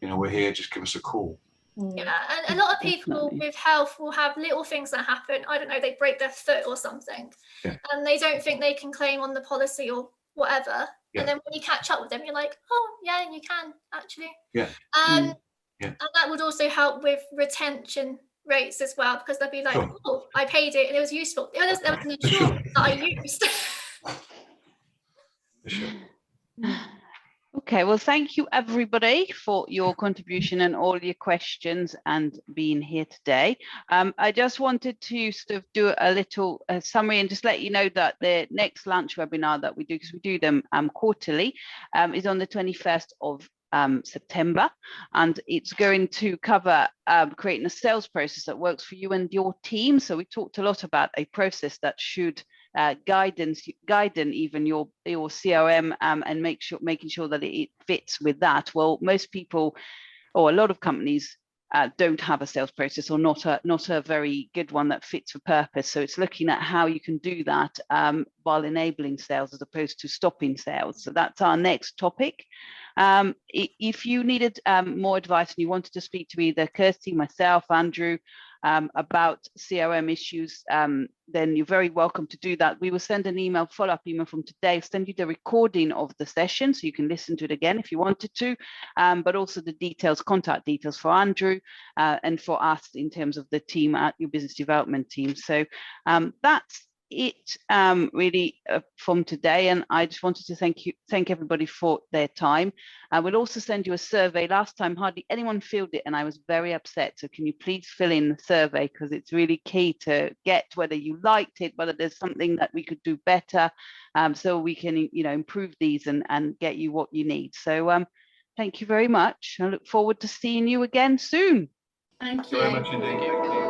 I: you know, we're here, just give us a call.
G: Yeah, and a lot of people with health will have little things that happen. I don't know, they break their foot or something, and they don't think they can claim on the policy or whatever. And then when you catch up with them, you're like, oh, yeah, you can actually. And that would also help with retention rates as well, because they'll be like, oh, I paid it and it was useful. There was an insurance that I used.
A: Okay, well, thank you everybody for your contribution and all your questions and being here today. I just wanted to sort of do a little summary and just let you know that the next launch webinar that we do, because we do them quarterly, is on the 21st of September, and it's going to cover creating a sales process that works for you and your team. So we talked a lot about a process that should guide even your CRM and making sure that it fits with that. Well, most people or a lot of companies don't have a sales process, or not a very good one that fits for purpose. So it's looking at how you can do that while enabling sales as opposed to stopping sales. So that's our next topic. If you needed more advice and you wanted to speak to either Kirsty, myself, Andrew, about CRM issues, then you're very welcome to do that. We will send an email, follow-up email from today, send you the recording of the session so you can listen to it again if you wanted to, but also the details, contact details for Andrew and for us in terms of the team at your business development team. So that's it really from today, and I just wanted to thank everybody for their time. I will also send you a survey. Last time hardly anyone filled it and I was very upset, so can you please fill in the survey, because it's really key to get whether you liked it, whether there's something that we could do better, so we can improve these and get you what you need. So thank you very much. I look forward to seeing you again soon.
J: Thank you.
I: Very much indeed.